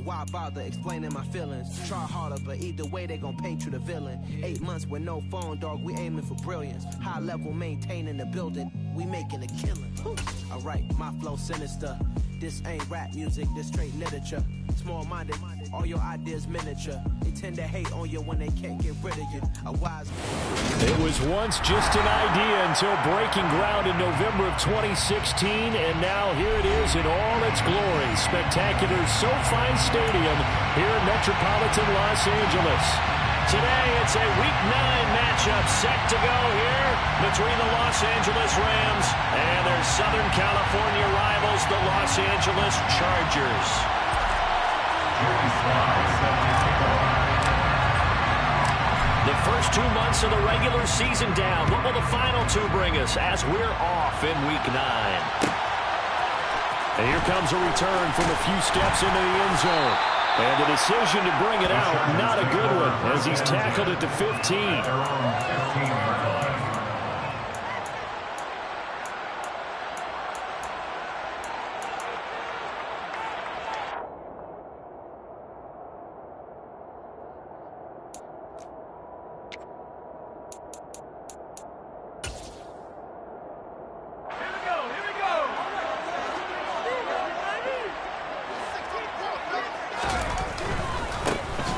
why bother explaining my feelings? Try harder, but either way they gon' paint you the villain. 8 months with no phone, dog, we aiming for brilliance. High level maintaining the building, we making a killing. Alright, my flow sinister. This ain't rap music, this straight literature. Small-minded, all your ideas miniature. They tend to hate on you when they can't get rid of you. A wise... It was once just an idea until breaking ground in November of 2016, and now here it is in all its glory. Spectacular SoFi Stadium here in metropolitan Los Angeles. Today, it's a Week 9 matchup set to go here between the Los Angeles Rams and their Southern California rivals, the Los Angeles Chargers. The first 2 months of the regular season down. What will the final 2 bring us as we're off in Week 9? And here comes a return from a few steps into the end zone. And the decision to bring it out, not a good one, as he's tackled at the 15.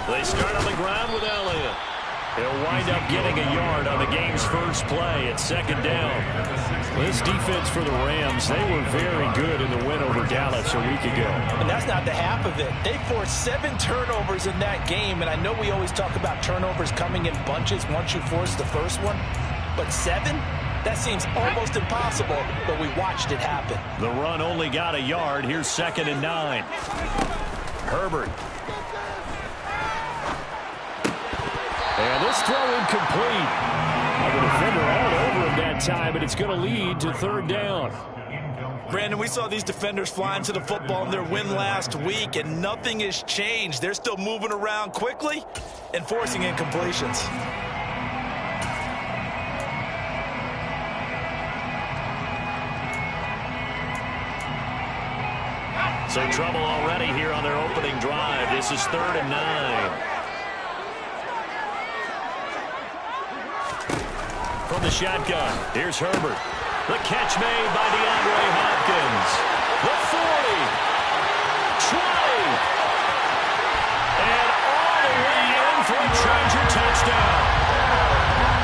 They start on the ground with Elliott. He'll wind up getting a yard on the game's first play at second down. This defense for the Rams, they were very good in the win over Dallas a week ago. And that's not the half of it. They forced 7 turnovers in that game, and I know we always talk about turnovers coming in bunches once you force the first one, but 7? That seems almost impossible, but we watched it happen. The run only got a yard. Here's 2nd and 9. Herbert. And this throw incomplete. The defender all over him that time, but it's going to lead to 3rd down. Brandon, we saw these defenders flying to the football in their win last week, and nothing has changed. They're still moving around quickly and forcing incompletions. So trouble already here on their opening drive. This is 3rd and 9. From the shotgun, here's Herbert. The catch made by DeAndre Hopkins. The 40. 20. And all the way in for a Charger touchdown.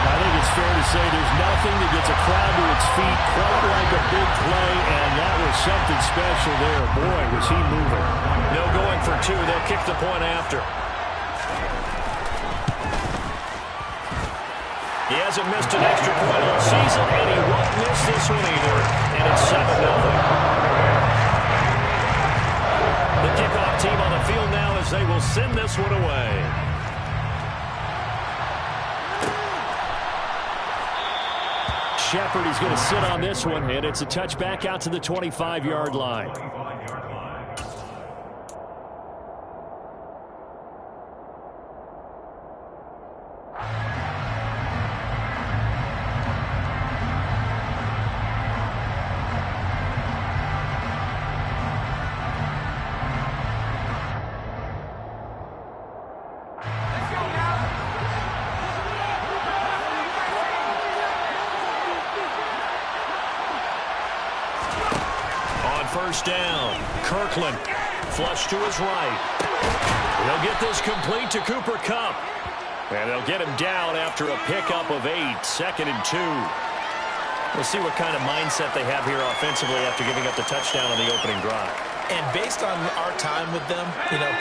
I think it's fair to say there's nothing that gets a crowd to its feet quite like a big play, and that was something special there. Boy, was he moving. No going for 2. They'll kick the point after. He hasn't missed an extra point all season, and he won't miss this one either. And it's 7-0. The kickoff team on the field now as they will send this one away. Shepard is going to sit on this one, and it's a touchback out to the 25-yard line. First down. Kirkland flush to his right. They'll get this complete to Cooper Kupp. And they'll get him down after a pickup of 8. 2nd and 2. We'll see what kind of mindset they have here offensively after giving up the touchdown on the opening drive. And based on our time with them,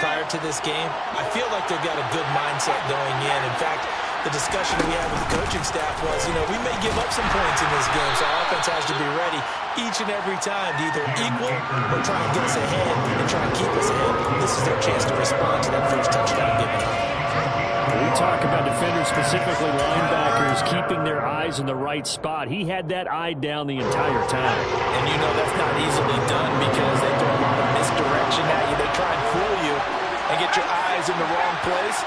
prior to this game, I feel like they've got a good mindset going in. In fact, the discussion we had with the coaching staff was, we may give up some points in this game, so our offense has to be ready each and every time to either equal or try and get us ahead and try and keep us ahead. This is their chance to respond to that first touchdown given up. We talk about defenders, specifically linebackers, keeping their eyes in the right spot. He had that eye down the entire time. And that's not easily done because they throw a lot of misdirection at you. They try and fool you and get your eyes in the wrong place.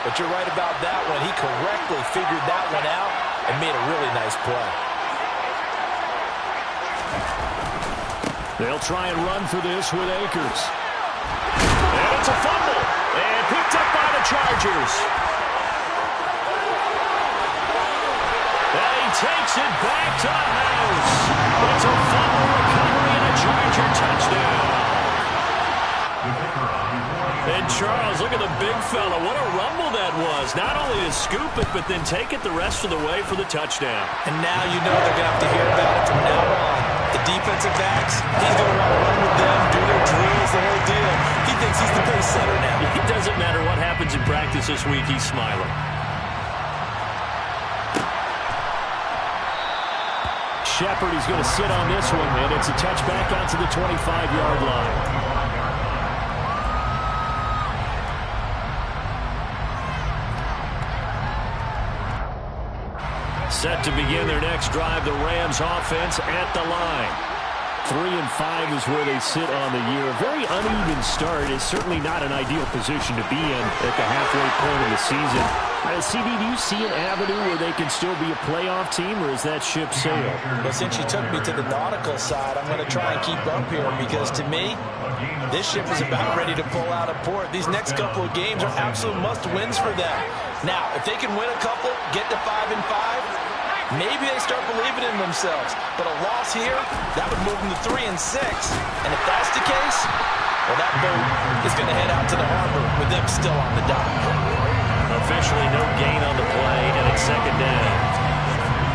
But you're right about that one. He correctly figured that one out and made a really nice play. They'll try and run for this with Akers. And it's a fumble. Chargers. And he takes it back to the house. It's a fumble recovery and a Charger touchdown. And Charles, look at the big fella. What a rumble that was. Not only to scoop it, but then take it the rest of the way for the touchdown. And now you know they're going to have to hear about it from now on. The defensive backs, he's going to want to run with them, do their drills, the whole deal. He thinks he's the pace setter now. It doesn't matter what happens in practice this week. He's smiling. Shepard, he's going to sit on this one, and it's a touchback out to the 25-yard line. Set to begin their next drive, the Rams offense at the line. 3-5 is where they sit on the year. A very uneven start is certainly not an ideal position to be in at the halfway point of the season. CD, do you see an avenue where they can still be a playoff team, or is that ship sailed? Well, since you took me to the nautical side, I'm going to try and keep up here because, to me, this ship is about ready to pull out of port. These next couple of games are absolute must-wins for them. Now, if they can win a couple, get to 5-5, maybe they start believing in themselves. But a loss here, that would move them to 3-6. And if that's the case, well, that boat is going to head out to the harbor with them still on the dock. Officially no gain on the play, and it's second down.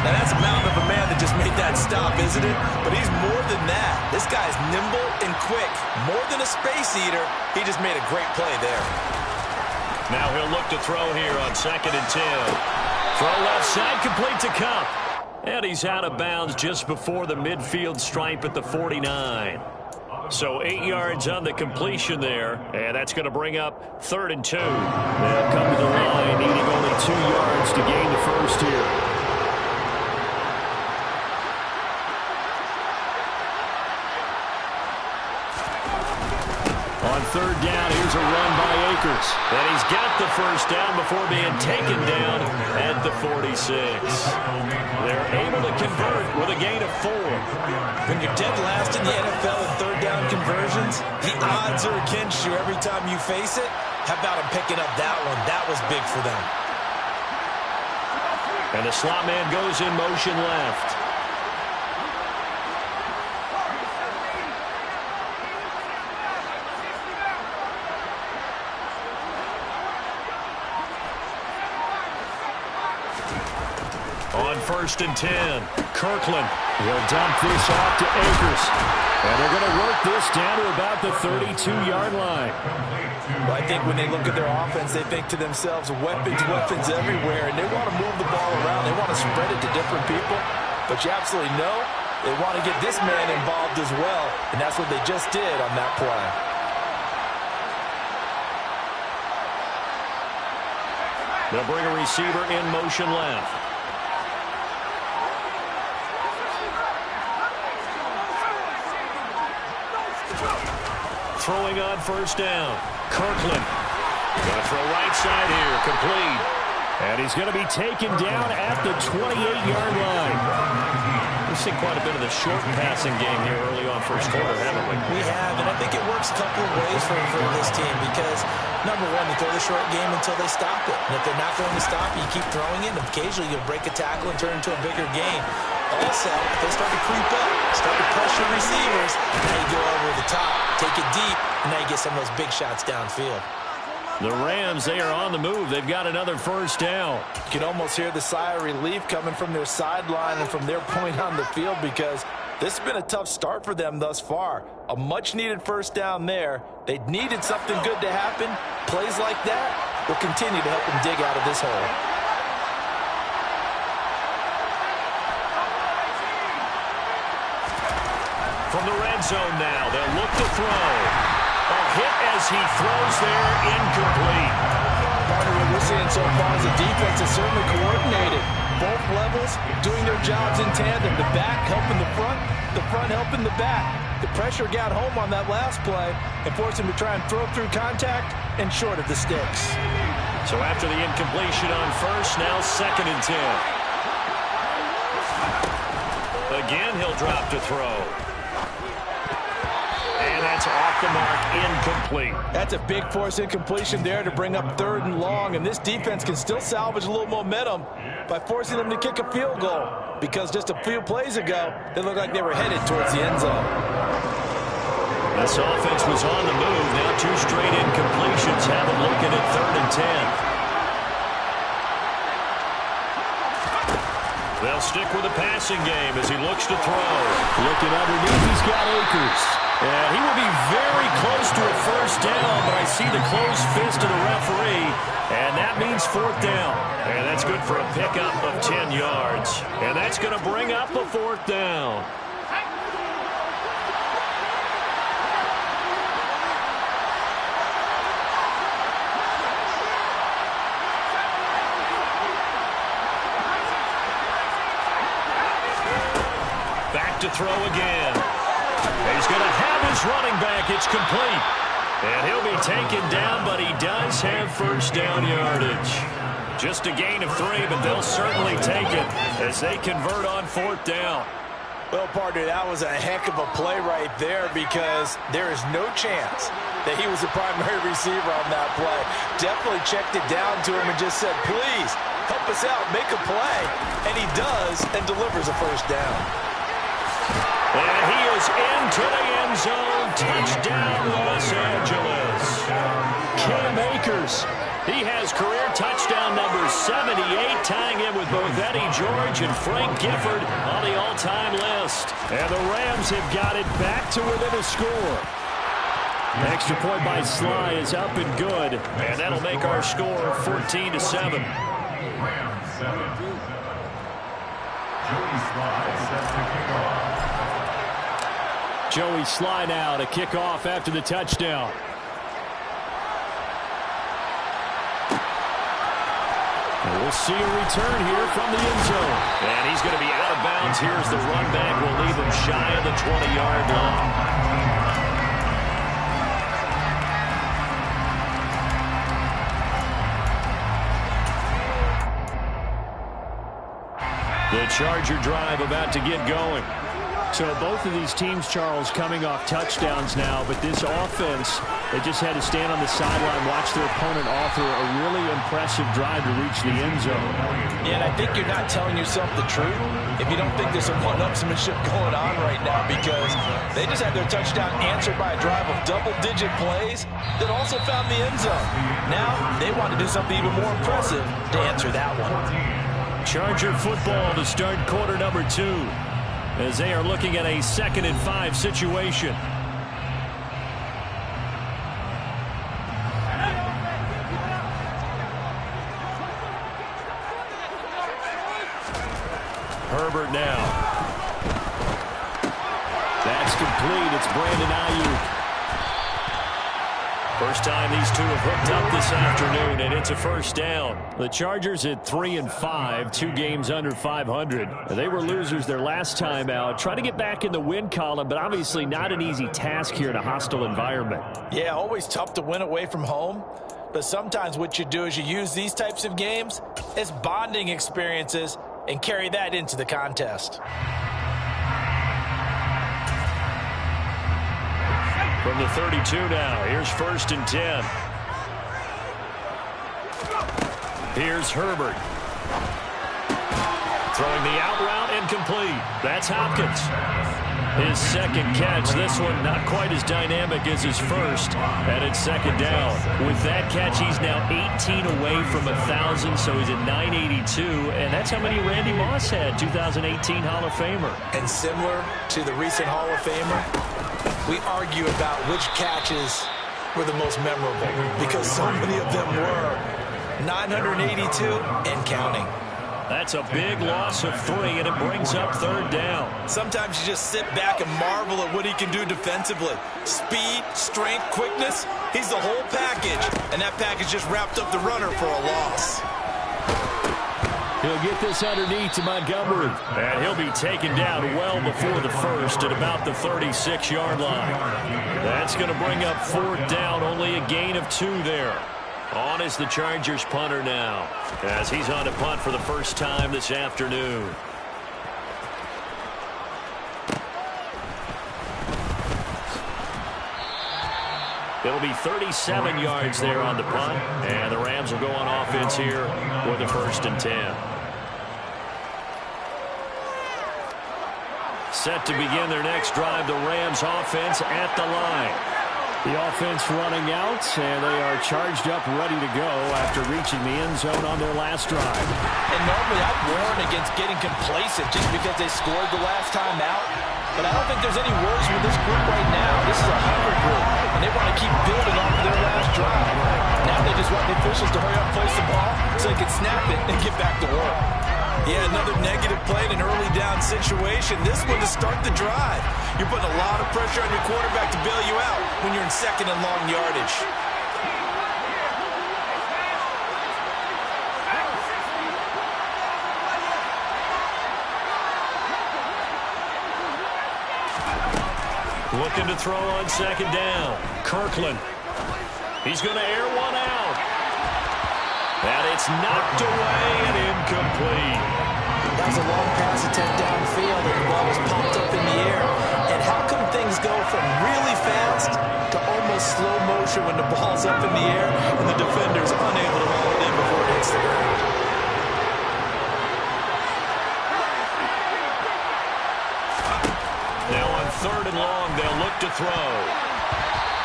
Now, that's a mountain of a man that just made that stop, isn't it? But he's more than that. This guy's nimble and quick. More than a space eater, he just made a great play there. Now he'll look to throw here on 2nd and 10. Throw left side, complete to Cup. And he's out of bounds just before the midfield stripe at the 49. So 8 yards on the completion there, and that's going to bring up 3rd and 2. They'll come to the line, needing only 2 yards to gain the first here. On 3rd down, here's a run by Akers. And he's got the first down before being taken down at the 46. They're able to convert with a gain of 4. When you're dead last in the NFL in 3rd down conversions, the odds are against you every time you face it. How about him picking up that one? That was big for them. And the slot man goes in motion left. On 1st and 10, Kirkland will dump this off to Akers. And they're going to work this down to about the 32-yard line. Well, I think when they look at their offense, they think to themselves, weapons everywhere, and they want to move the ball around. They want to spread it to different people. But you absolutely know they want to get this man involved as well, and that's what they just did on that play. They'll bring a receiver in motion left. Throwing on 1st down. Kirkland. Going to throw right side here. Complete. And he's going to be taken down at the 28-yard line. We've seen quite a bit of the short passing game here early on first quarter, haven't we? We have, and I think it works a couple of ways for this team because, number one, you throw the short game until they stop it. And if they're not going to stop it, you keep throwing it, and occasionally you'll break a tackle and turn into a bigger game. Also, if they start to creep up, start to pressure receivers, now you go over the top, take it deep, and now you get some of those big shots downfield. The Rams, they are on the move. They've got another 1st down. You can almost hear the sigh of relief coming from their sideline and from their point on the field because this has been a tough start for them thus far. A much-needed 1st down there. They needed something good to happen. Plays like that will continue to help them dig out of this hole. From the red zone now, they'll look to throw. A hit as he throws there, incomplete. Partner, what we're seeing so far is the defense is certainly coordinated. Both levels doing their jobs in tandem. The back helping the front helping the back. The pressure got home on that last play and forced him to try and throw through contact and short of the sticks. So after the incompletion on 1st, now 2nd and 10. Again, he'll drop to throw. And that's That's off the mark, incomplete. That's a big force incompletion there to bring up 3rd and long, and this defense can still salvage a little momentum by forcing them to kick a field goal, because just a few plays ago, they looked like they were headed towards the end zone. This offense was on the move. Now 2 straight incompletions have them looking at 3rd and 10. They'll stick with the passing game as he looks to throw. Looking underneath, he's got Akers. And he will be very close to a first down, but I see the closed fist of the referee, and that means 4th down. And that's good for a pickup of 10 yards. And that's going to bring up a 4th down. To throw again. He's going to have his running back. It's complete. And he'll be taken down, but he does have first down yardage. Just a gain of 3, but they'll certainly take it as they convert on 4th down. Well, partner, that was a heck of a play right there, because there is no chance that he was the primary receiver on that play. Definitely checked it down to him and just said, please, help us out, make a play. And he does, and delivers a first down. And he is into the end zone. Touchdown, Los Angeles. Cam Akers. He has career touchdown number 78, tying in with both Eddie George and Frank Gifford on the all-time list. And the Rams have got it back to within a score. The extra point by Sly is up and good. And that'll make our score 14-7. Rams 7. Joey Sly set to kick off. Joey Sly now to kick off after the touchdown. And we'll see a return here from the end zone. And he's going to be out of bounds. Here's the run back. We'll leave him shy of the 20-yard line. The Charger drive about to get going. So both of these teams, Charles, coming off touchdowns now, but this offense, they just had to stand on the sideline, watch their opponent author a really impressive drive to reach the end zone. Yeah, and I think you're not telling yourself the truth if you don't think there's some one-upsmanship going on right now, because they just had their touchdown answered by a drive of double-digit plays that also found the end zone. Now they want to do something even more impressive to answer that one. Charger football to start quarter number 2. As they are looking at a 2nd and 5 situation. Herbert now. That's complete. It's Brandon Ayuk. First time these two have hooked up this afternoon, and it's a first down. The Chargers at 3-5, 2 games under 500. They were losers their last time out. Trying to get back in the win column, but obviously not an easy task here in a hostile environment. Yeah, always tough to win away from home. But sometimes what you do is you use these types of games as bonding experiences and carry that into the contest. From the 32 now, here's 1st and 10. Here's Herbert. Throwing the out route and complete. That's Hopkins. His 2nd catch. This one not quite as dynamic as his first. And it's 2nd down. With that catch, he's now 18 away from 1,000, so he's at 982. And that's how many Randy Moss had, 2018 Hall of Famer. And similar to the recent Hall of Famer, we argue about which catches were the most memorable, because so many of them were. 982 and counting. That's a big loss of 3, and it brings up 3rd down. Sometimes you just sit back and marvel at what he can do defensively. Speed, strength, quickness, he's the whole package, and that package just wrapped up the runner for a loss. He'll get this underneath to Montgomery. And he'll be taken down well before the first at about the 36-yard line. That's going to bring up 4th down, only a gain of 2 there. On is the Chargers punter now, as he's on to punt for the first time this afternoon. It'll be 37 yards there on the punt, and the Rams will go on offense here with a 1st and 10. Set to begin their next drive, the Rams offense at the line. The offense running out, and they are charged up, ready to go after reaching the end zone on their last drive. And normally I'd warn against getting complacent just because they scored the last time out. But I don't think there's any worries with this group right now. This is a hungry group, and they want to keep building off of their last drive. Now they just want the officials to hurry up, place the ball, so they can snap it and get back to work. Yeah, another negative play in an early down situation. This one to start the drive. You're putting a lot of pressure on your quarterback to bail you out when you're in 2nd and long yardage. Looking to throw on 2nd down. Kirkland. He's going to air one out. And it's knocked away and incomplete. That was a long pass attempt downfield, and the ball was popped up in the air. And how come things go from really fast to almost slow motion when the ball's up in the air and the defender's unable to haul it in before it hits the ground? Now on 3rd and long, they'll look to throw.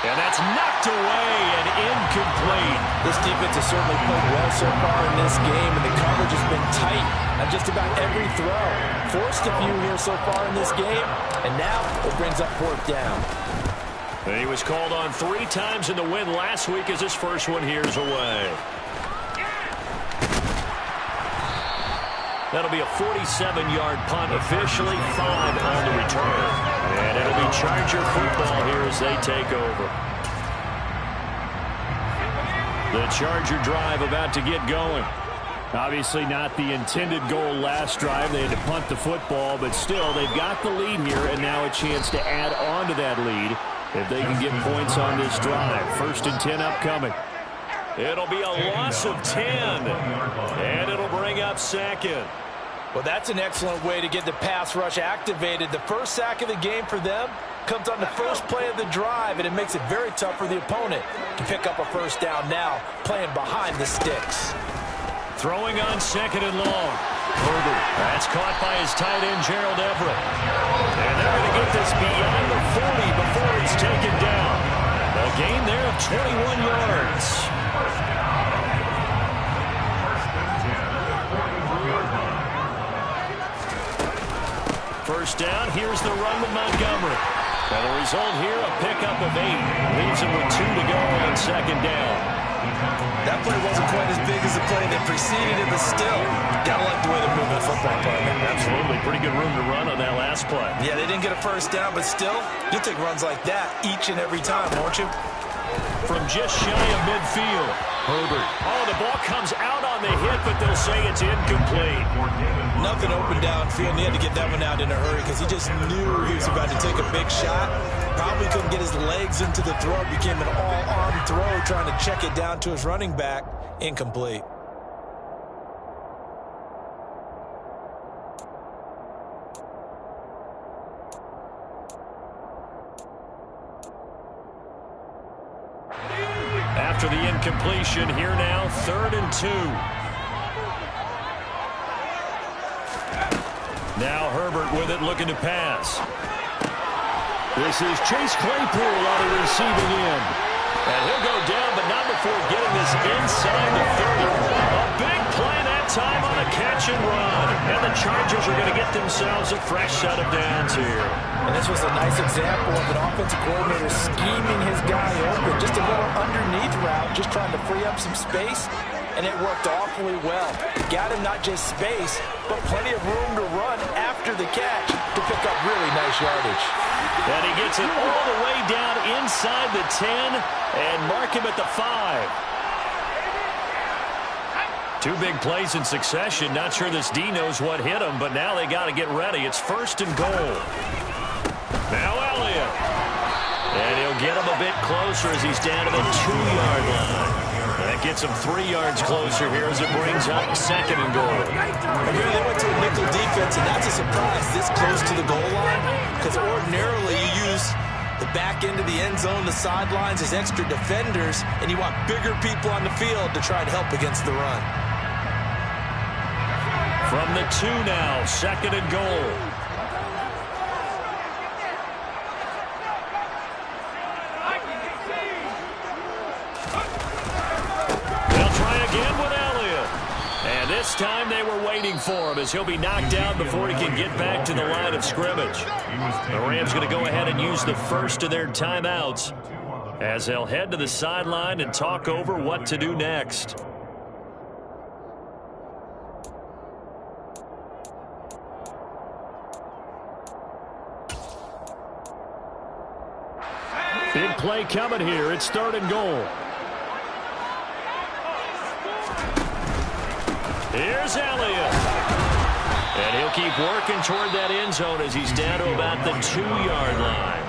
And that's knocked away and incomplete. This defense has certainly played well so far in this game, and the coverage has been tight on just about every throw. Forced a few here so far in this game, and now it brings up 4th down. And he was called on 3 times in the win last week as his first one here's away. That'll be a 47-yard punt, officially 5 on the return. And it'll be Charger football here as they take over. The Charger drive about to get going. Obviously not the intended goal last drive. They had to punt the football, but still they've got the lead here, and now a chance to add on to that lead if they can get points on this drive. 1st and 10 upcoming. It'll be a loss of 10, and it'll bring up 2nd. Well, that's an excellent way to get the pass rush activated. The first sack of the game for them comes on the first play of the drive, and it makes it very tough for the opponent to pick up a 1st down now, playing behind the sticks. Throwing on 2nd and long. Herbert. That's caught by his tight end, Gerald Everett. And they're going to get this beyond the 40 before it's taken down. A gain there of 21 yards. First down, here's the run with Montgomery. And the result here, a pickup of 8. Leaves him with 2 to go on 2nd down. That play wasn't quite as big as the play that preceded it, but still, gotta like the way they're moving the football play. Absolutely, pretty good room to run on that last play. Yeah, they didn't get a 1st down, but still, you'll take runs like that each and every time, won't you? From just shy of midfield, Herbert. Oh, the ball comes out on the hit, but they'll say it's incomplete. Nothing open downfield, and he had to get that one out in a hurry because he just knew he was about to take a big shot. Probably couldn't get his legs into the throw. It became an all-arm throw, trying to check it down to his running back. Incomplete. After the incompletion, here now, 3rd and 2. Now Herbert with it, looking to pass. This is Chase Claypool on the receiving end. And he'll go down, but not before getting this inside the 30. A big play that time on a catch and run. And the Chargers are going to get themselves a fresh set of downs here. And this was a nice example of an offensive coordinator scheming his guy open. Just a little underneath route, just trying to free up some space. And it worked awfully well. Got him not just space, but plenty of room to run after the catch to pick up really nice yardage. And he gets it all the way down inside the 10 and mark him at the 5. 2 big plays in succession. Not sure this D knows what hit him, but now they got to get ready. It's 1st and goal. Now Elliott. And he'll get him a bit closer as he's down to the 2-yard line. That gets him 3 yards closer here as it brings up 2nd and goal. And really, they went to a nickel defense, and that's a surprise this close to the goal line, because ordinarily you use the back into the end zone, the sidelines, there's extra defenders, and you want bigger people on the field to try and help against the run. From the 2 now, 2nd and goal. They'll try again with Elliott. And this time they were waiting for him as he'll be knocked down before he can get back to the line of scrimmage. The Rams going to go ahead and use the first of their timeouts as they'll head to the sideline and talk over what to do next. Big play coming here. It's 3rd and goal. Here's Elliott. And he'll keep working toward that end zone as he's down to about the 2-yard line.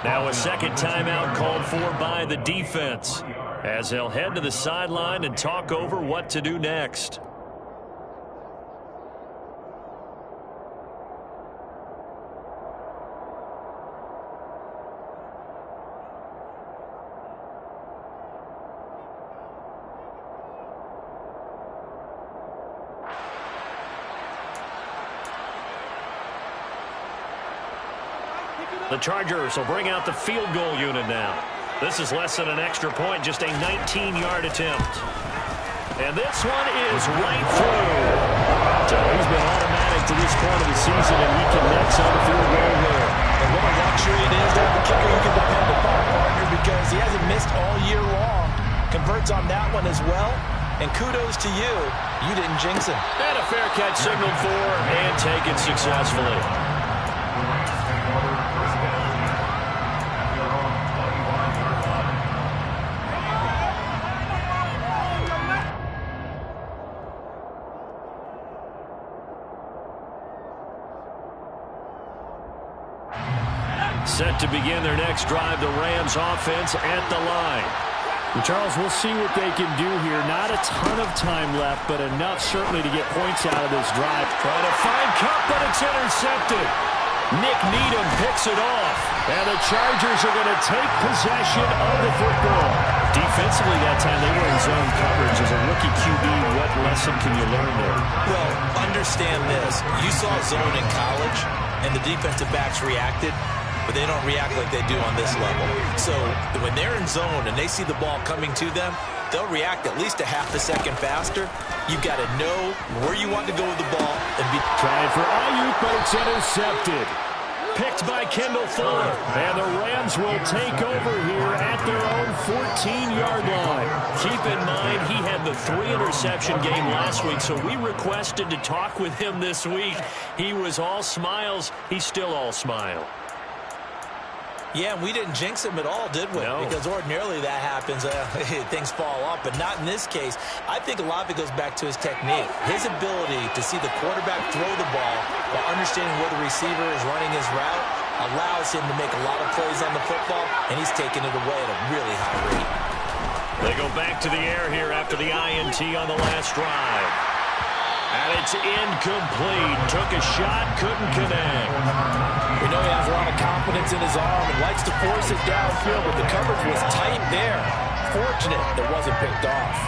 Now a second timeout called for by the defense as they'll head to the sideline and talk over what to do next. The Chargers will bring out the field goal unit now. This is less than an extra point, just a 19-yard attempt. And this one is right through. So he's been automatic to this point of the season, and he connects on the field goal there. And what a luxury it is to have a kicker you can depend upon, partner, because he hasn't missed all year long. Converts on that one as well. And kudos to you. You didn't jinx him. And a fair catch signaled for and taken successfully. Set to begin their next drive, the Rams offense at the line. And Charles, we'll see what they can do here. Not a ton of time left, but enough certainly to get points out of this drive. Trying to find Cup, but it's intercepted. Nick Needham picks it off. And the Chargers are going to take possession of the football. Defensively that time, they were in zone coverage. As a rookie QB, what lesson can you learn there? Well, understand this. You saw zone in college, and the defensive backs reacted. But they don't react like they do on this level. So when they're in zone and they see the ball coming to them, they'll react at least a half a second faster. You've got to know where you want to go with the ball and be trying for Ayuk, but it's intercepted. Picked by Kendall Fuller. And the Rams will take over here at their own 14-yard line. Keep in mind, he had the 3-interception game last week, so we requested to talk with him this week. He was all smiles. He's still all smile. Yeah, we didn't jinx him at all, did we? No. Because ordinarily that happens. Things fall off, but not in this case. I think a lot of it goes back to his technique. His ability to see the quarterback throw the ball while understanding where the receiver is running his route allows him to make a lot of plays on the football, and he's taking it away at a really high rate. They go back to the air here after the INT on the last drive. And it's incomplete. Took a shot, couldn't connect. We know he has a lot of confidence in his arm and likes to force it downfield, but the coverage was tight there. Fortunate it wasn't picked off.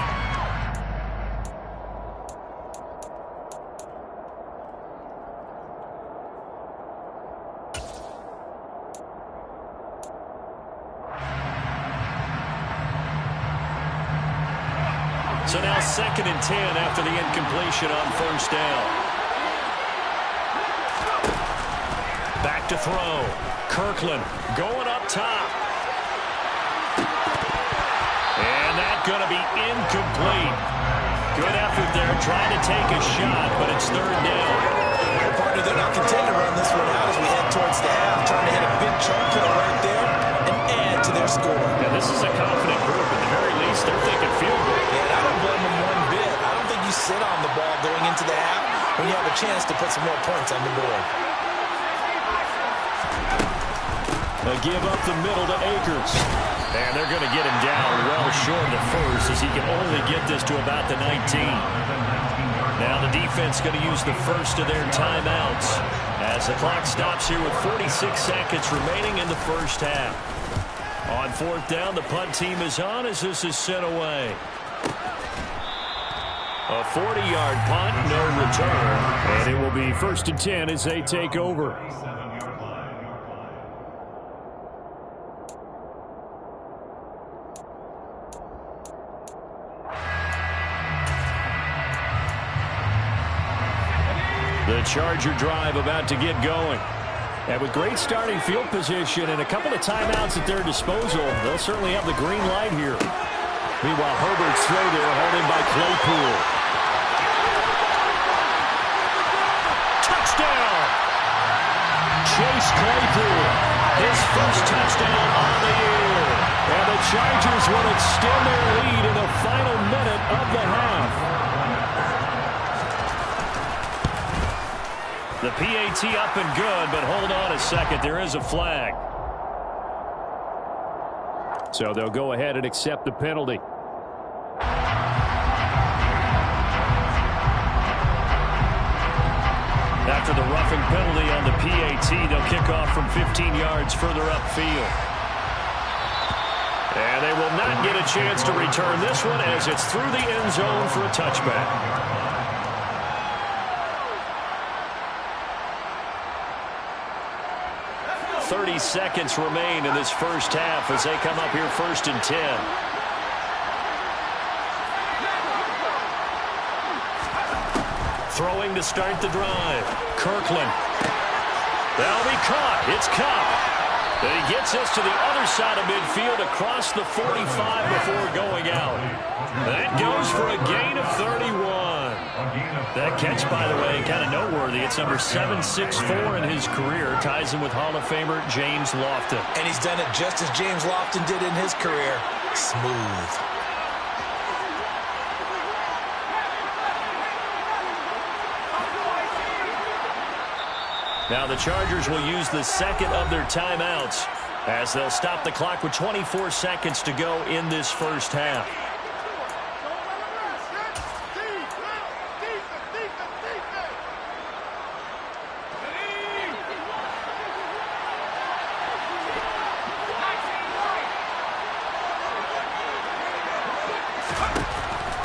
So now 2nd and 10 after the incompletion on 1st down. Back to throw. Kirkland going up top. And that's going to be incomplete. Good effort there trying to take a shot, but it's 3rd down. Well, partner, they're not content to run this one out as we head towards the half, trying to hit a big chunk play right there and add to their score. Yeah, this is a confident group. At the very least, they're thinking field goal. Yeah, I don't blame them one bit. I don't think you sit on the ball going into the half when you have a chance to put some more points on the board. They give up the middle to Akers. And they're going to get him down well short of the first as he can only get this to about the 19. Now the defense going to use the first of their timeouts As the clock stops here with 46 seconds remaining in the first half. On fourth down, the punt team is on as this is sent away. A 40-yard punt, no return. And it will be 1st and 10 as they take over. The Charger drive about to get going. And with great starting field position and a couple of timeouts at their disposal, they'll certainly have the green light here. Meanwhile, Herbert's throw there, held in by Claypool. Touchdown! Chase Claypool, his first touchdown on the year. And the Chargers will extend their lead in the final minute of the half. The PAT up and good, but hold on a second. There is a flag. So they'll go ahead and accept the penalty. After the roughing penalty on the PAT, they'll kick off from 15 yards further upfield. And they will not get a chance to return this one as it's through the end zone for a touchback. 30 seconds remain in this first half as they come up here 1st and 10. Throwing to start the drive. Kirkland. That'll be caught. It's Cup. And he gets us to the other side of midfield across the 45 before going out. That goes for a gain of 31. That catch, by the way, kind of noteworthy. It's number 764 in his career. Ties him with Hall of Famer James Lofton. And he's done it just as James Lofton did in his career. Smooth. Now the Chargers will use the second of their timeouts as they'll stop the clock with 24 seconds to go in this first half.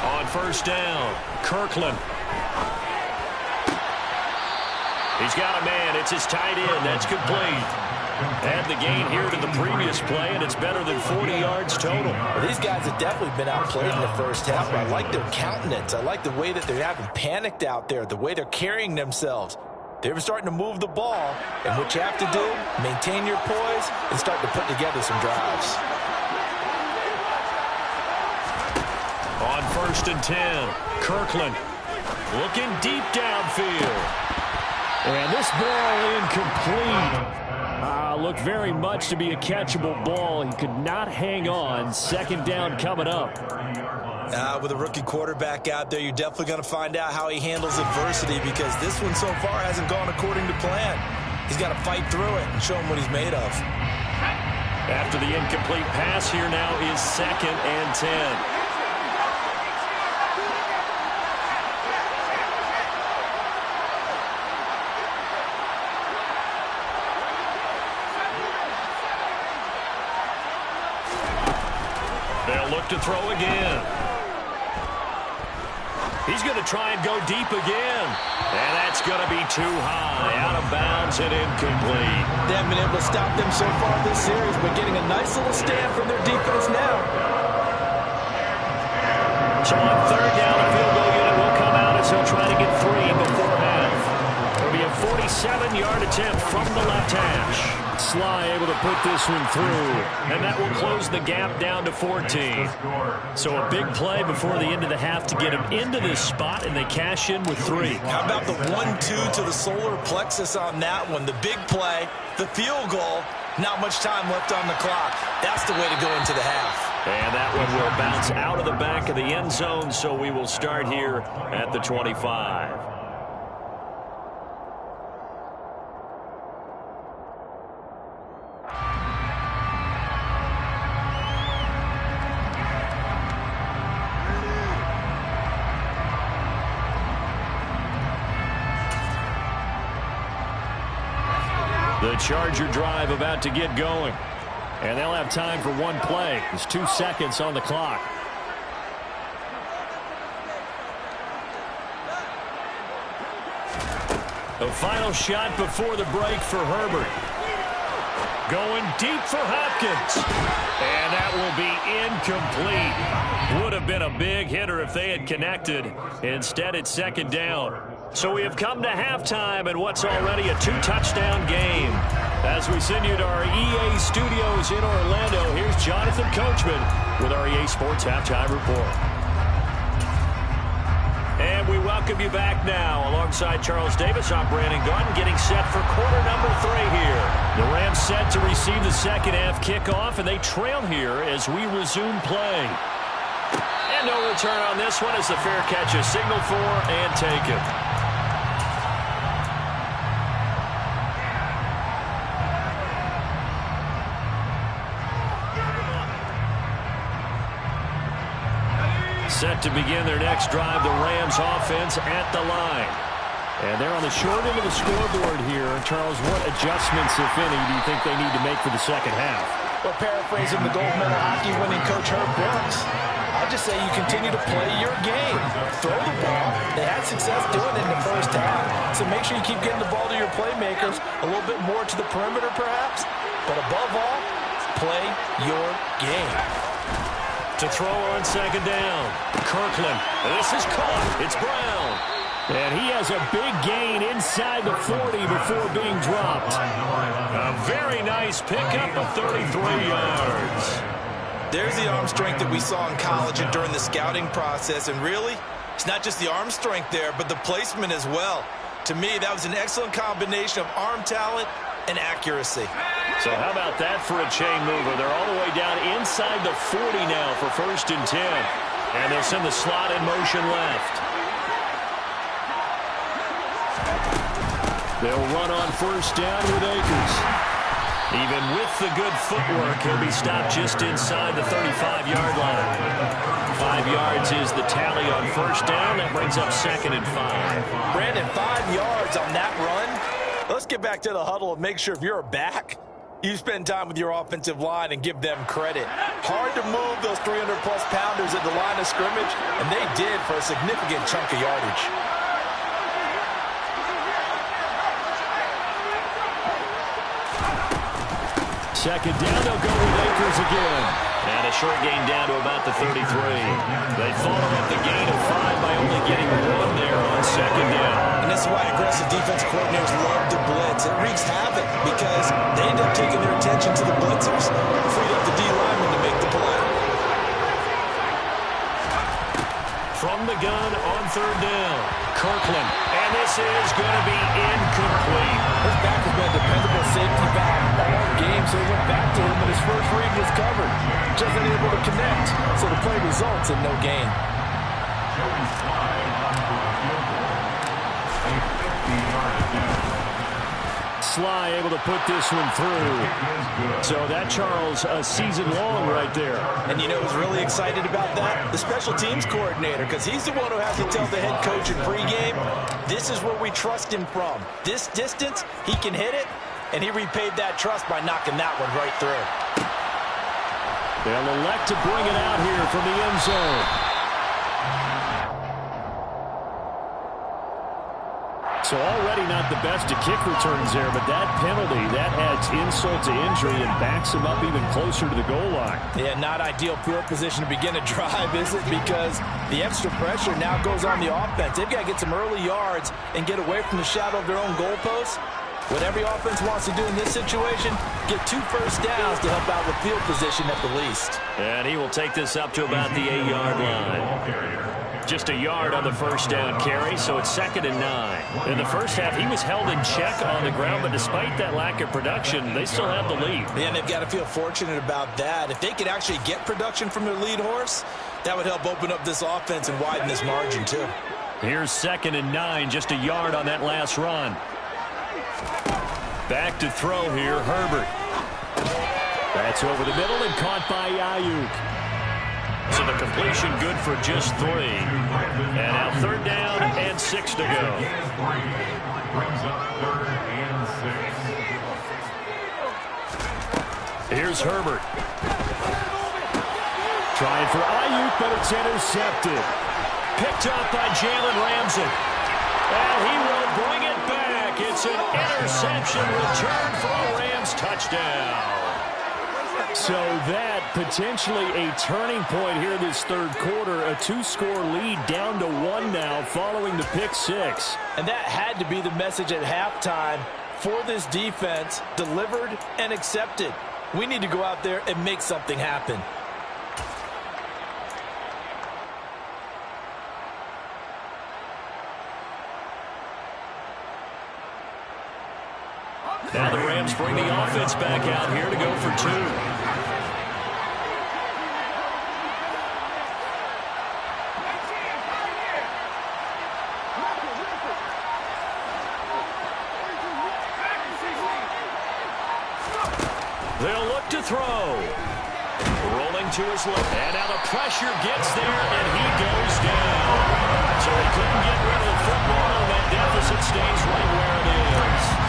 On first down, Kirkland. He's got a man. It's his tight end. That's complete. Add the gain here to the previous play, and it's better than 40 yards total. Well, these guys have definitely been outplayed in the first half, but I like their countenance. I like the way that they haven't panicked out there, the way they're carrying themselves. They're starting to move the ball, and what you have to do, maintain your poise and start to put together some drives. On 1st and 10, Kirkland looking deep downfield. And this ball incomplete. Looked very much to be a catchable ball. He could not hang on. 2nd down coming up. With a rookie quarterback out there, you're definitely going to find out how he handles adversity because this one so far hasn't gone according to plan. He's got to fight through it and show him what he's made of. After the incomplete pass, here now is 2nd and 10. They'll look to throw again. He's going to try and go deep again. And that's going to be too high. Out of bounds and incomplete. They haven't been able to stop them so far this series, but getting a nice little stand from their defense now. So on 3rd down, the field goal unit will come out as they'll try to get 3 before half. It'll be a 47-yard attempt from the left hash. Sly able to put this one through, and that will close the gap down to 14. So a big play before the end of the half to get him into this spot, and they cash in with 3. How about the 1-2 to the solar plexus on that one? The big play, the field goal, not much time left on the clock. That's the way to go into the half. And that one will bounce out of the back of the end zone, so we will start here at the 25. The Charger drive about to get going. And they'll have time for one play. There's 2 seconds on the clock. The final shot before the break for Herbert. Going deep for Hopkins. And that will be incomplete. Would have been a big hitter if they had connected. Instead, it's second down. So we have come to halftime in what's already a 2-touchdown game. As we send you to our EA studios in Orlando, here's Jonathan Coachman with our EA Sports Halftime Report. And we welcome you back now. Alongside Charles Davis, I'm Brandon Gaudin, getting set for quarter number 3 here. The Rams set to receive the second half kickoff, and they trail here as we resume play. And no return on this one as the fair catch is signaled for and taken. Set to begin their next drive, the Rams offense at the line. And they're on the short end of the scoreboard here. Charles, what adjustments, if any, do you think they need to make for the second half? Well, paraphrasing the gold medal hockey winning coach Herb Brooks, I'd just say you continue to play your game. Throw the ball. They had success doing it in the first half. So make sure you keep getting the ball to your playmakers, a little bit more to the perimeter perhaps. But above all, play your game. To throw on second down. Kirkland. This is caught. It's Brown. And he has a big gain inside the 40 before being dropped. A very nice pickup of 33 yards. There's the arm strength that we saw in college and during the scouting process. And really, it's not just the arm strength there, but the placement as well. To me, that was an excellent combination of arm talent and accuracy. So how about that for a chain mover? They're all the way down inside the 40 now for 1st and 10. And they'll send the slot in motion left. They'll run on 1st down with Akers. Even with the good footwork, he'll be stopped just inside the 35-yard line. 5 yards is the tally on 1st down. That brings up 2nd and 5. Brandon, 5 yards on that run. Let's get back to the huddle and make sure if you're a back, you spend time with your offensive line and give them credit. Hard to move those 300-plus pounders at the line of scrimmage, and they did for a significant chunk of yardage. Second down, they'll go with Akers again. And a short gain down to about the 33. They followed up the gain of 5 by only getting 1 there on second down. And this is why aggressive defensive coordinators love to blitz. It wreaks havoc because they end up taking their attention to the blitzers. Freed up the D lineman to make the play. From the gun on 3rd down, Kirkland. And this is going to be incomplete. His back has been a dependable safety back all game, so he went back to him, and his first read was covered. Just unable to connect, so the play results in no gain. Sly able to put this one through. So that, Charles, a season long right there. And you know who's really excited about that? The special teams coordinator, because he's the one who has to tell the head coach in pregame, this is where we trust him from. This distance, he can hit it, and he repaid that trust by knocking that one right through. They'll elect to bring it out here from the end zone. So already not the best of kick returns there, but that penalty, that adds insult to injury and backs him up even closer to the goal line. Yeah, not ideal field position to begin a drive, is it? Because the extra pressure now goes on the offense. They've got to get some early yards and get away from the shadow of their own goalposts. What every offense wants to do in this situation, get 2 first downs to help out with field position at the least. And he will take this up to about the 8-yard line. Just a yard on the first down carry, so it's 2nd and 9. In the first half, he was held in check on the ground, but despite that lack of production, they still have the lead. And they've got to feel fortunate about that. If they could actually get production from their lead horse, that would help open up this offense and widen this margin, too. Here's 2nd and 9, just a yard on that last run. Back to throw here, Herbert. That's over the middle and caught by Ayuk. So the completion good for just 3. And now 3rd down and 6 to go. Brings up 3rd and 6. Here's Herbert. Trying for Ayuk, but it's intercepted. Picked up by Jalen Ramsey. And he will bring it back. It's an interception return for a Rams touchdown. So that potentially a turning point here this third quarter. A 2-score lead down to 1 now following the pick six. And that had to be the message at halftime for this defense. Delivered and accepted. We need to go out there and make something happen. Now the Rams bring the offense back out here to go for 2. They'll look to throw. Rolling to his left. And now the pressure gets there, and he goes down. So he couldn't get rid of the football, and that deficit stays right where it is.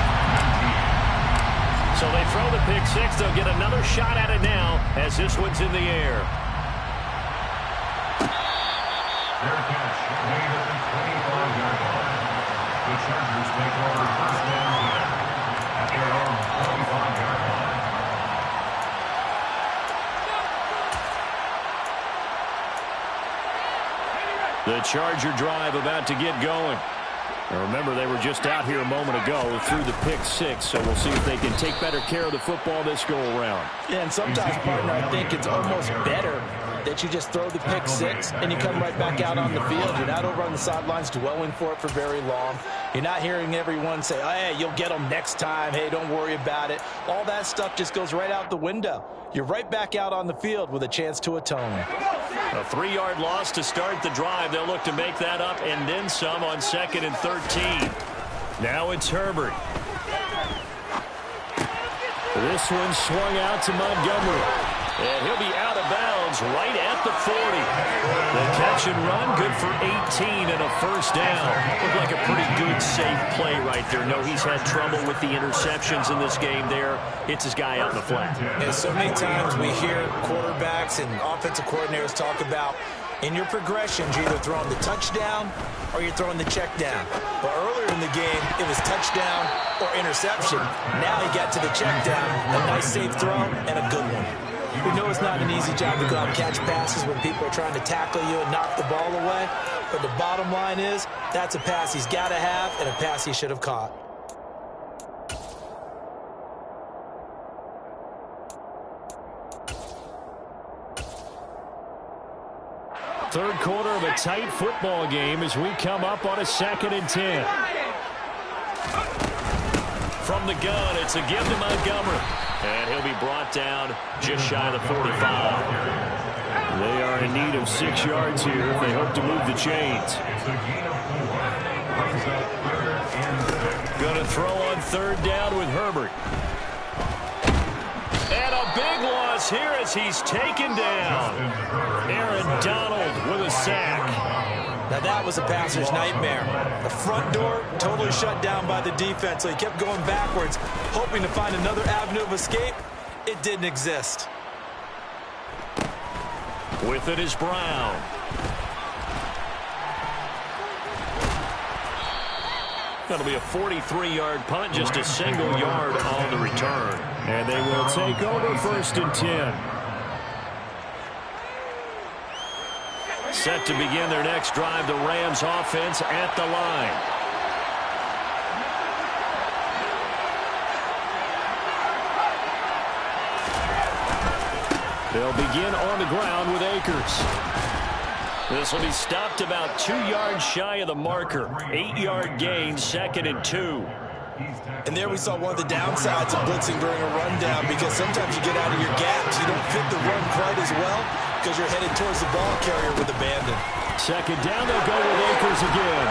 So they throw the pick six. They'll get another shot at it now as this one's in the air. Their catch made at the 25-yard line. The Chargers take over first down at their own 25-yard line. The Charger drive about to get going. Now remember, they were just out here a moment ago through the pick six, so we'll see if they can take better care of the football this go-around. Yeah, and sometimes, partner, I think it's almost better that you just throw the pick six and you come right back out on the field. You're not over on the sidelines dwelling for it for very long. You're not hearing everyone say, oh, hey, you'll get them next time. Hey, don't worry about it. All that stuff just goes right out the window. You're right back out on the field with a chance to atone. A 3-yard loss to start the drive. They'll look to make that up and then some on 2nd and 13. Now it's Herbert. This one swung out to Montgomery. And he'll be out of bounds right at the 40. The catch and run, good for 18 and a first down. Looked like a pretty good, safe play right there. No, he's had trouble with the interceptions in this game there. Hits his guy out in the flat. And so many times we hear quarterbacks and offensive coordinators talk about in your progressions, you're either throwing the touchdown or you're throwing the check down. But earlier in the game, it was touchdown or interception. Now he got to the check down, a nice safe throw, and a good one. We know it's not an easy job to go out and catch passes when people are trying to tackle you and knock the ball away. But the bottom line is, that's a pass he's got to have and a pass he should have caught. Third quarter of a tight football game as we come up on a 2nd and 10. From the gun, it's a give to Montgomery. And he'll be brought down just shy of the 45. They are in need of 6 yards here if they hope to move the chains. Going to throw on 3rd down with Herbert. And a big loss here as he's taken down. Aaron Donald with a sack. Now that was a passer's nightmare. The front door totally shut down by the defense, so he kept going backwards, hoping to find another avenue of escape. It didn't exist. With it is Brown. That'll be a 43-yard punt, just a single yard on the return. And they will take over 1st and 10. Set to begin their next drive, the Rams offense at the line. They'll begin on the ground with Akers. This will be stopped about 2 yards shy of the marker. 8-yard gain, 2nd and 2. And there we saw one of the downsides of blitzing during a rundown, because sometimes you get out of your gaps. You don't fit the run quite as well because you're headed towards the ball carrier with abandon. 2nd down, they'll go with Akers again.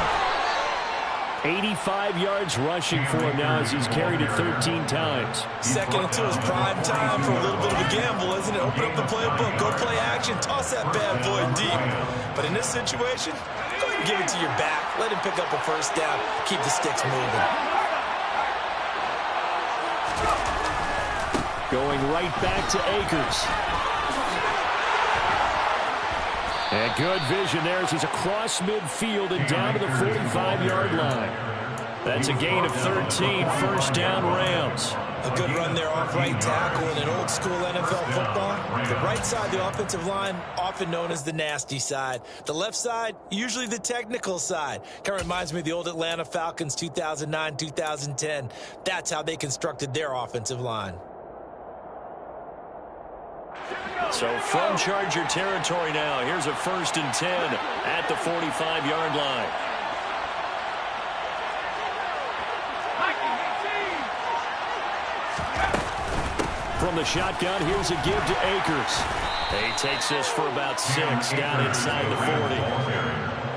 85 yards rushing for him now as he's carried it 13 times. 2nd and 2 is prime time for a little bit of a gamble, isn't it? Open up the playbook, go play action, toss that bad boy deep. But in this situation, go ahead and give it to your back. Let him pick up a 1st down, keep the sticks moving. Going right back to Akers. And good vision there as he's across midfield and down to the 45-yard line. That's a gain of 13, first down Rams. A good run there off right tackle in an old-school NFL football. The right side of the offensive line, often known as the nasty side. The left side, usually the technical side. Kind of reminds me of the old Atlanta Falcons 2009-2010. That's how they constructed their offensive line. So from Charger territory now, here's a 1st and 10 at the 45-yard line. From the shotgun, here's a give to Akers. He takes this for about 6 down inside the 40.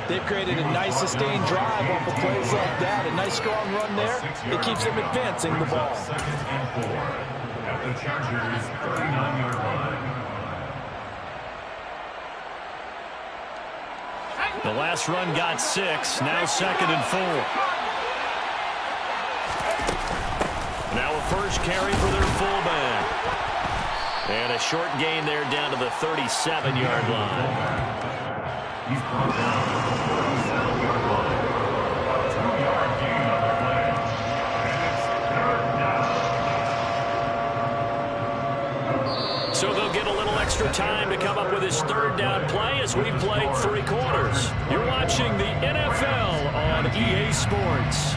They've created a nice sustained drive off of plays like that. A nice strong run there. It keeps them advancing the ball. 2nd and 4 at the Chargers' 39-yard line. The last run got 6. Now 2nd and 4. Now a first carry for their fullback. And a short gain there down to the 37-yard line. He's brought down to the 47-yard line. A 2-yard gain on the play. And it's 3rd down. So they'll get a little extra time to come up with his 3rd down play as we've played 3 quarters. You're watching the NFL on EA Sports.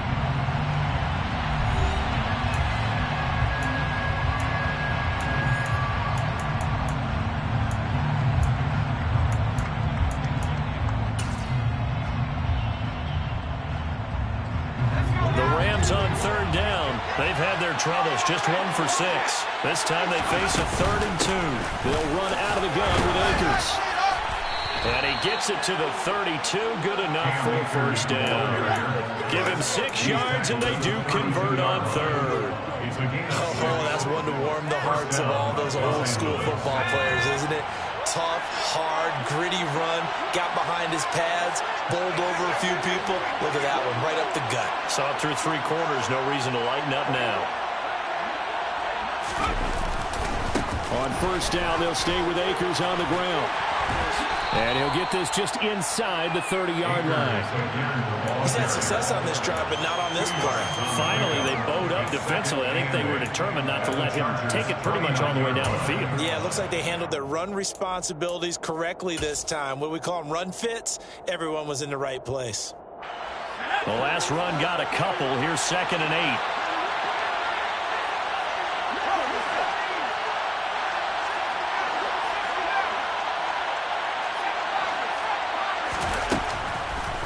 On 3rd down, they've had their troubles, just 1 for 6. This time they face a 3rd and 2. They'll run out of the gun with Akers. And he gets it to the 32, good enough for a 1st down. Give him 6 yards and they do convert on 3rd. Oh, that's one to warm the hearts of all those old school football players, isn't it? Tough, hard, gritty run, got behind his pads, bowled over a few people. Look at that one, right up the gut. Saw it through 3 quarters, no reason to lighten up now. On 1st down, they'll stay with Akers on the ground. And he'll get this just inside the 30-yard line. He's had success on this drive, but not on this play. Finally, they bowed up defensively. I think they were determined not to let him take it pretty much all the way down the field. Yeah, it looks like they handled their run responsibilities correctly this time. What we call them run fits, everyone was in the right place. The last run got a couple. Here's 2nd and 8.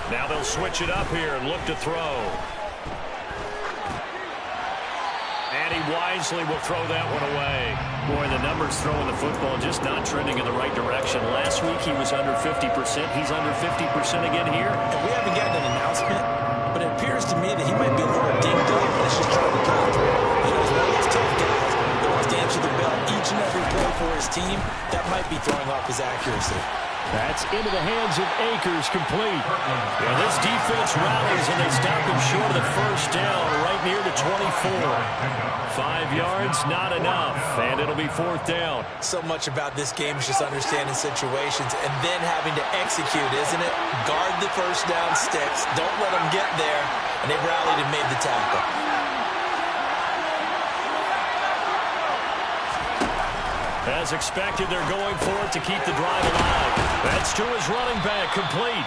Now they'll switch it up here and look to throw. And he wisely will throw that one away. Boy, the numbers throwing the football just not trending in the right direction. Last week he was under 50%. He's under 50% again here. And we haven't gotten an announcement, but it appears to me that he might be a little dinged up. Let's just try to come through. You know, he's one of those tough guys that wants to answer the bell each and every play for his team. That might be throwing off his accuracy. That's into the hands of Akers, complete. And this defense rallies, and they stop him short of the 1st down, right near the 24. 5 yards, not enough, and it'll be 4th down. So much about this game is just understanding situations and then having to execute, isn't it? Guard the 1st down sticks. Don't let them get there, and they rallied and made the tackle. As expected, they're going for it to keep the drive alive. That's to his running back, complete.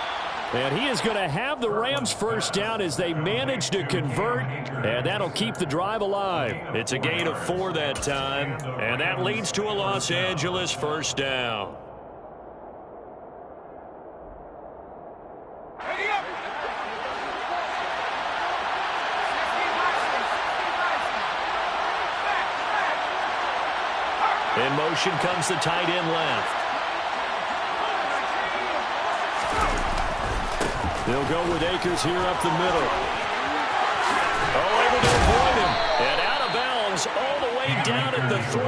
And he is going to have the Rams' 1st down as they manage to convert, and that'll keep the drive alive. It's a gain of 4 that time, and that leads to a Los Angeles 1st down. In motion comes the tight end left. They'll go with Akers here up the middle. Oh, able to avoid him. And out of bounds all the way down at the 3.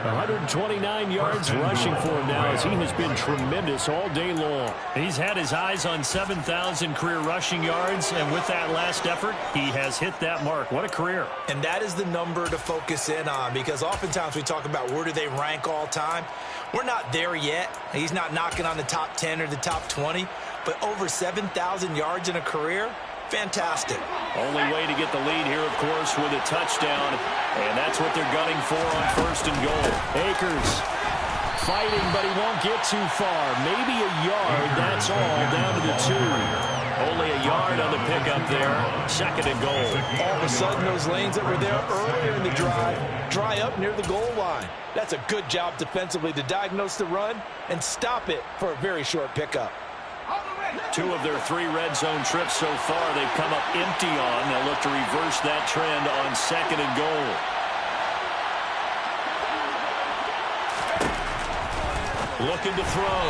129 yards rushing for him now as he has been tremendous all day long. He's had his eyes on 7,000 career rushing yards, and with that last effort, he has hit that mark. What a career. And that is the number to focus in on, because oftentimes we talk about where do they rank all time. We're not there yet. He's not knocking on the top 10 or the top 20, but over 7,000 yards in a career, fantastic. Only way to get the lead here, of course, with a touchdown, and that's what they're gunning for on 1st and goal. Akers fighting, but he won't get too far. Maybe a yard, that's all, down to the 2. Only a yard on the pickup there. 2nd and goal. All of a sudden, those lanes that were there earlier in the drive dry up near the goal line. That's a good job defensively to diagnose the run and stop it for a very short pickup. 2 of their 3 red zone trips so far they've come up empty on. They'll look to reverse that trend on 2nd and goal. Looking to throw.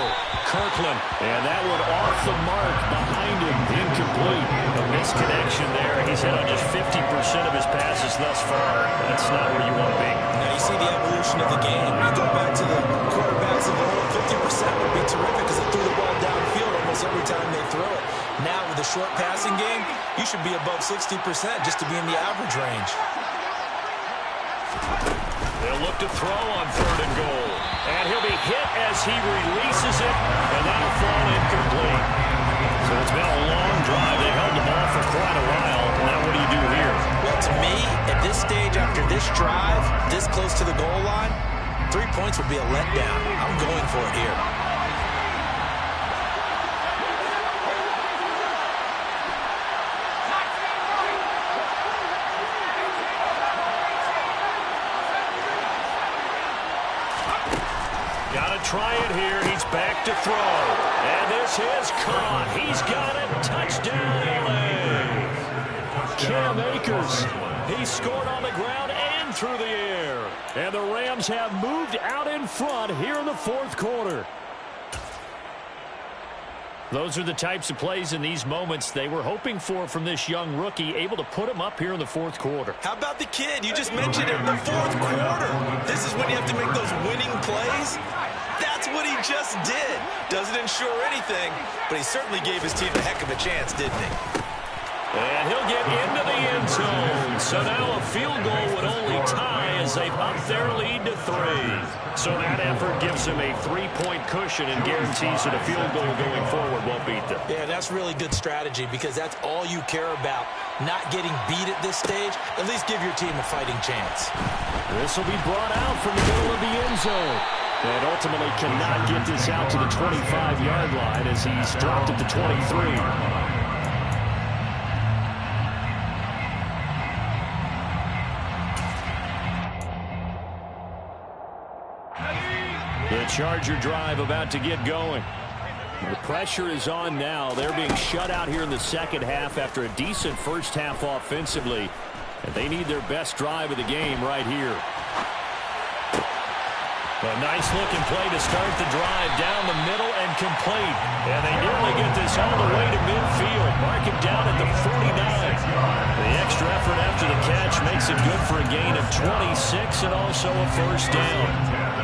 Kirkland. And that one off the mark behind him. Incomplete. A misconnection there. He's hit on just 50% of his passes thus far. That's not where you want to be. Now you see the evolution of the game. You go back to the quarterbacks of old, 50% would be terrific because they threw the ball downfield almost every time they throw it. Now with the short passing game, you should be above 60% just to be in the average range. They'll look to throw on 3rd and goal. And he'll be hit as he releases it, and that'll fall incomplete. So it's been a long drive. They held the ball for quite a while. Now what do you do here? Well, to me, at this stage, after this drive, this close to the goal line, 3 points would be a letdown. I'm going for it here. Try it here. He's back to throw. And this is caught. He's got it. Touchdown, LA. Cam Akers. He scored on the ground and through the air. And the Rams have moved out in front here in the 4th quarter. Those are the types of plays in these moments they were hoping for from this young rookie, able to put him up here in the 4th quarter. How about the kid? You just mentioned it, the 4th quarter. This is when you have to make those winning plays. That's what he just did. Doesn't ensure anything, but he certainly gave his team a heck of a chance, didn't he? And he'll get into the end zone. So now a field goal would only tie as they've upped their lead to 3. So that effort gives them a 3-point cushion and guarantees that a field goal going forward won't beat them. Yeah, that's really good strategy because that's all you care about. Not getting beat at this stage, at least give your team a fighting chance. This will be brought out from the middle of the end zone. And ultimately cannot get this out to the 25-yard line as he's dropped it to 23. The Charger drive about to get going. The pressure is on now. They're being shut out here in the 2nd half after a decent first half offensively. And they need their best drive of the game right here. A nice-looking play to start the drive down the middle and complete. And they nearly get this all the way to midfield. Mark it down at the 49. The extra effort after the catch makes it good for a gain of 26 and also a first down.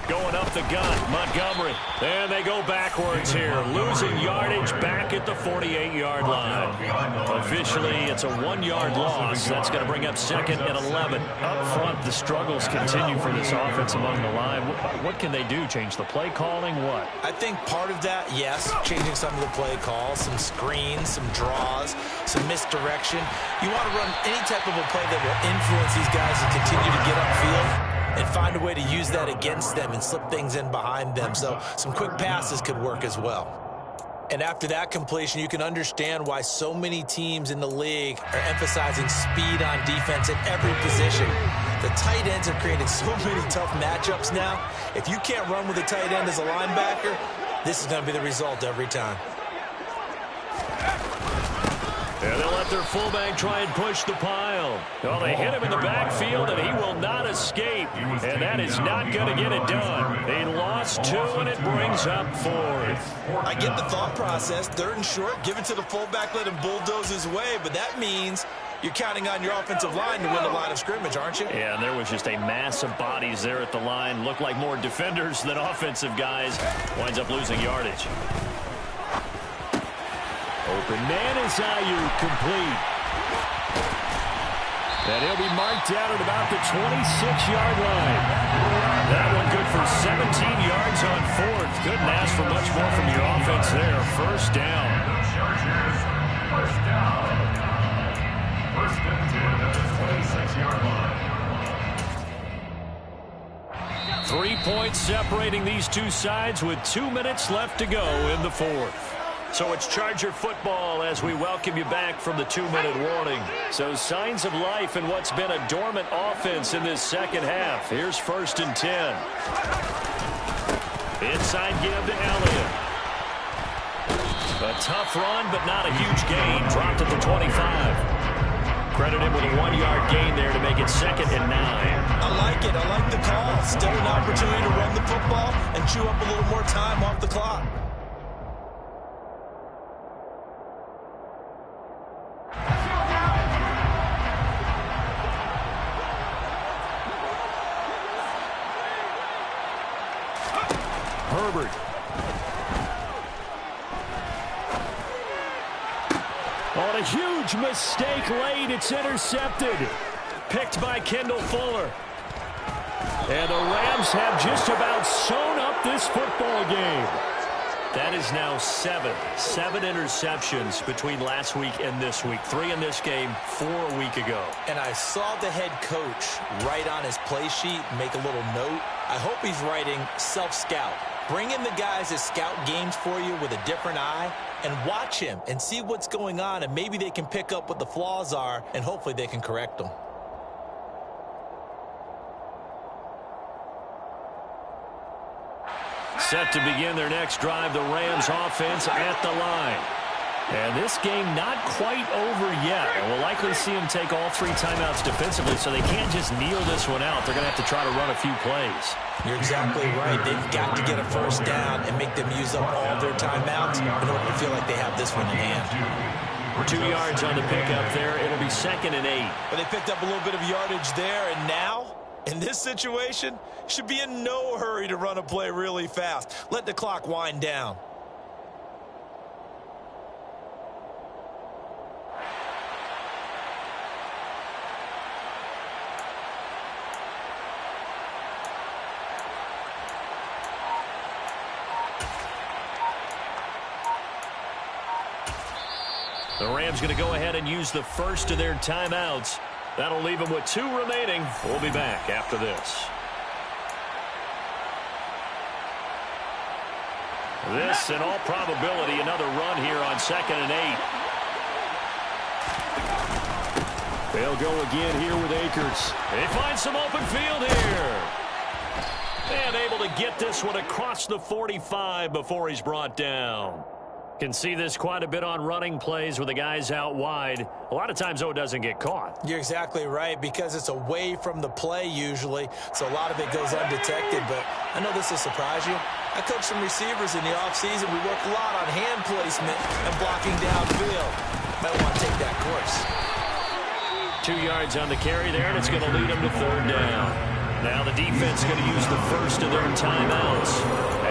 Going up the gun, Montgomery. And they go backwards here, losing yardage back at the 48-yard line. Officially, it's a 1-yard loss. That's going to bring up 2nd and 11. Up front, the struggles continue for this offense among the line. What can they do? Change the play calling? What? I think part of that, yes, changing some of the play calls, some screens, some draws, some misdirection. You want to run any type of a play that will influence these guys to continue to get upfield and find a way to use that against them and slip things in behind them. So some quick passes could work as well. And after that completion, you can understand why so many teams in the league are emphasizing speed on defense at every position. The tight ends have created so many tough matchups now. If you can't run with a tight end as a linebacker, this is going to be the result every time. And they'll let their fullback try and push the pile. Well, they hit him in the backfield, and he will not escape. And that is not going to get it done. They lost 2, and it brings up 4th. I get the thought process. 3rd and short, give it to the fullback, let him bulldoze his way. But that means you're counting on your offensive line to win the line of scrimmage, aren't you? Yeah, and there was just a mass of bodies there at the line. Looked like more defenders than offensive guys. Winds up losing yardage. Open man is Ayuk, complete. And he'll be marked down at about the 26-yard line. That one good for 17 yards on fourth. Couldn't ask for much more from your offense there. First down. Chargers, first down. First and 10 at the 26-yard line. 3 points separating these two sides with 2 minutes left to go in the fourth. So it's Charger football as we welcome you back from the 2-minute warning. So signs of life in what's been a dormant offense in this second half. Here's first and 10. Inside give to Elliott. A tough run, but not a huge gain. Dropped at the 25. Credit him with a 1-yard gain there to make it 2nd and 9. I like it. I like the call. Still an opportunity to run the football and chew up a little more time off the clock. Herbert. On a huge mistake late, it's intercepted. Picked by Kendall Fuller. And the Rams have just about sewn up this football game. That is now 7 interceptions between last week and this week. 3 in this game, 4 a week ago. And I saw the head coach write on his play sheet, make a little note. I hope he's writing self-scout. Bring in the guys that scout games for you with a different eye and watch him and see what's going on, and maybe they can pick up what the flaws are, and hopefully they can correct them. Set to begin their next drive, the Rams offense at the line. And this game not quite over yet. And we'll likely see them take all 3 timeouts defensively, so they can't just kneel this one out. They're going to have to try to run a few plays. You're exactly right. They've got to get a first down and make them use up all their timeouts in order to feel like they have this one in hand. 2 yards on the pickup there. It'll be 2nd and 8. But they picked up a little bit of yardage there, and now, in this situation, should be in no hurry to run a play really fast. Let the clock wind down. The Rams going to go ahead and use the first of their timeouts. That'll leave them with 2 remaining. We'll be back after this. This, in all probability, another run here on 2nd and 8. They'll go again here with Akers. They find some open field here. And able to get this one across the 45 before he's brought down. Can see this quite a bit on running plays with the guys out wide. A lot of times, though, it doesn't get caught. You're exactly right, because it's away from the play usually, so a lot of it goes undetected. But I know this will surprise you. I coach some receivers in the offseason. We work a lot on hand placement and blocking downfield. Might want to take that course. 2 yards on the carry there, and it's going to lead them to 3rd down. Now the defense going to use the first of their timeouts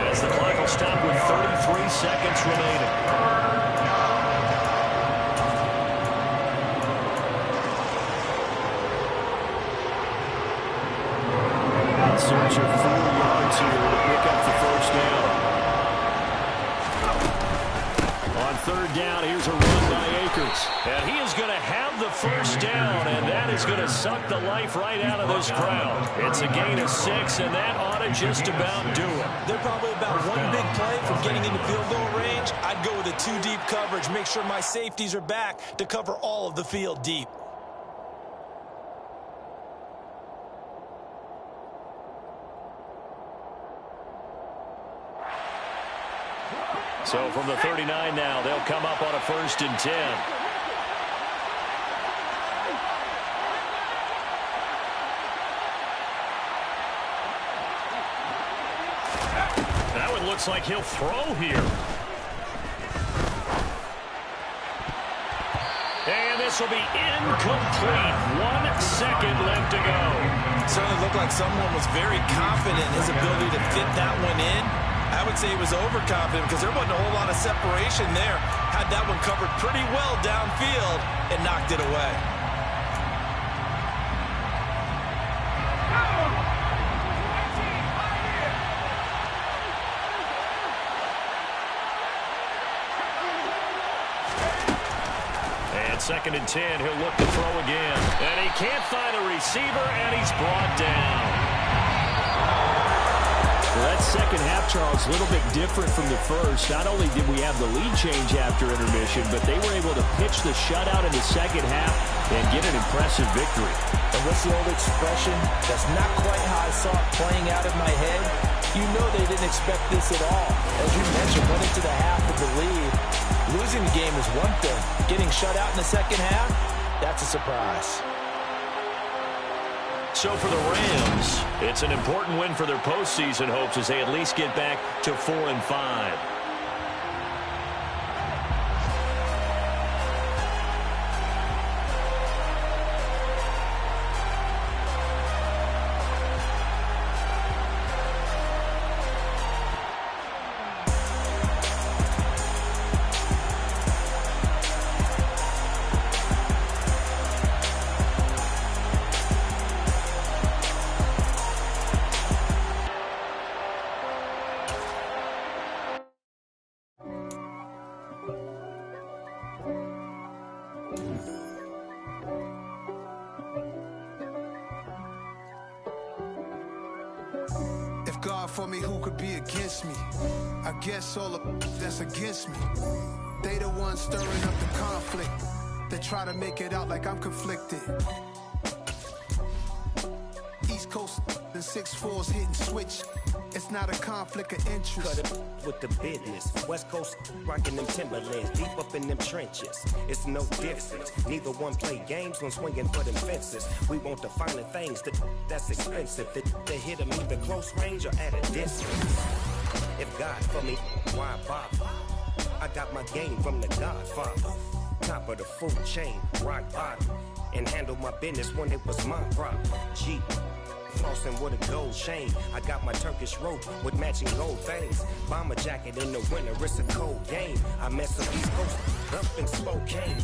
as the clock will stop with 33 seconds remaining. In search of 4 yards here to pick up the first down. On 3rd down, here's a run by Akers. And he is going to have the first down, and that is going to suck the life right out of this crowd. It's a gain of 6, and that ought to just about do it. They're probably about 1 big play from getting into field goal range. I'd go with a 2-deep coverage. Make sure my safeties are back to cover all of the field deep. So from the 39 now, they'll come up on a 1st and 10. That one looks like he'll throw here. And this this will be incomplete. 1 second left to go. Certainly looked like someone was very confident in his ability to fit that one in. I would say he was overconfident because there wasn't a whole lot of separation there. Had that one covered pretty well downfield and knocked it away. And 2nd and 10, he'll look to throw again. And he can't find a receiver, and he's brought down. Well, that second half, Charles, a little bit different from the first. Not only did we have the lead change after intermission, but they were able to pitch the shutout in the second half and get an impressive victory. And what's the old expression? That's not quite how I saw it playing out in my head. You know they didn't expect this at all. As you mentioned, went into the half with the lead. Losing the game is one thing. Getting shut out in the second half, that's a surprise. So for the Rams, it's an important win for their postseason hopes as they at least get back to 4-5. God for me, who could be against me? I guess all of that's against me. They the ones stirring up the conflict. They try to make it out like I'm conflicted. East Coast and 6'4's hitting switch. It's not a conflict of interest. Cut it with the business. West Coast rocking them Timberlands, deep up in them trenches. It's no difference. Neither one play games when swinging for them fences. We want the finer things that's expensive. They hit them either close range or at a distance. If God for me, why bother? I got my game from the Godfather. Top of the food chain, rock bottom. And handle my business when it was my problem. G. Flossing with a gold chain. I got my Turkish rope with matching gold things. Bomber jacket in the winter, it's a cold game. I mess up East Coast, up in Spokane.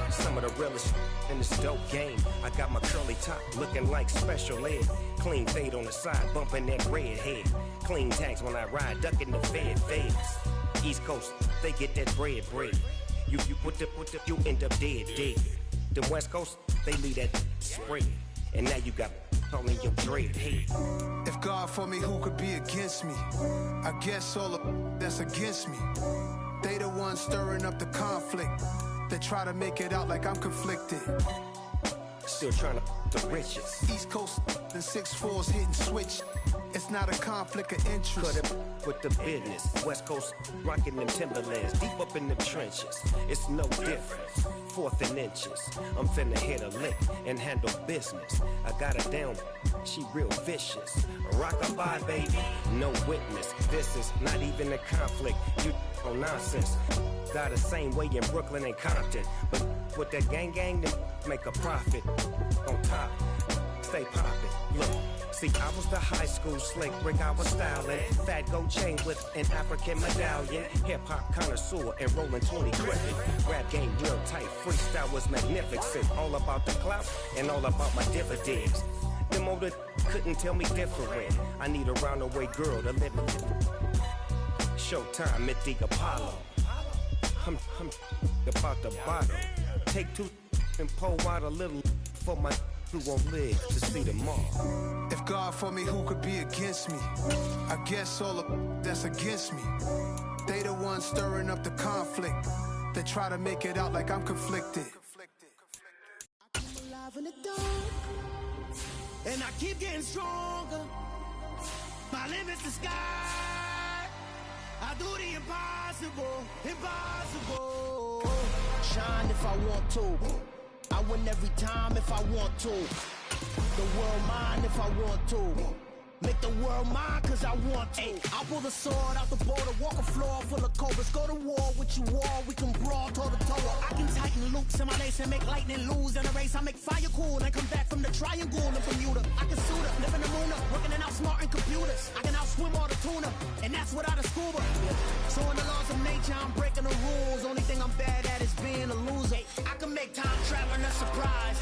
Some of the realest in this dope game. I got my curly top looking like special ed. Clean fade on the side, bumping that red head. Clean tags when I ride, ducking the feds. East Coast, they get that bread. You you end up dead. The West Coast, they leave that spray. And now you got only your dread head. If God for me, who could be against me? I guess all of that's against me. They the ones stirring up the conflict. They try to make it out like I'm conflicted. Still trying to the riches. East Coast and 6'4's hitting switch. It's not a conflict of interest. Cut it with the business. West Coast rocking them Timberlands, deep up in the trenches. It's no difference. 4th and inches. I'm finna hit a lick and handle business. I got her down, she real vicious. Rock-a-bye, baby, no witness. This is not even a conflict. You on nonsense. Got the same way in Brooklyn and Compton. But with that gang, then make a profit. On top, stay poppin'. Look. See, I was the high school slick brick, I was styling. Fat gold chain with an African medallion. Hip-hop connoisseur and rolling 20 gripping. Rap game real tight, freestyle was magnificent. All about the clout and all about my dividends. Them older couldn't tell me different. I need a roundaway girl to live with. Showtime at the Apollo. I'm about the bottom. Take 2 and pull out a little for my who won't live to see tomorrow. If God for me, who could be against me? I guess all of that's against me. They the ones stirring up the conflict. They try to make it out like I'm conflicted. I keep alive in the dark, and I keep getting stronger. My limit's the sky. I do the impossible. Shine if I want to. I win every time if I want to. The world mine if I want to. Make the world mine cause I want to. I'll pull the sword out the border, walk a floor full of cobras. Go to war with you all, we can brawl toe to toe. I can tighten loops in my lace and make lightning lose in a race. I make fire cool and come back from the triangle in Bermuda. I can suit up, live in the moon up, working and outsmarting computers. I can outswim all the tuna, and that's without a scuba. So in the laws of nature, I'm breaking the rules. Only thing I'm bad at is being a loser. I can make time traveling a surprise,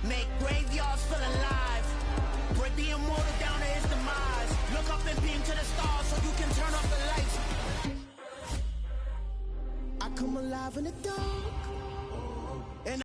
make graveyards feel alive, break the immortal down to his demise. Look up and beam to the stars so you can turn off the lights. I come alive in the dark,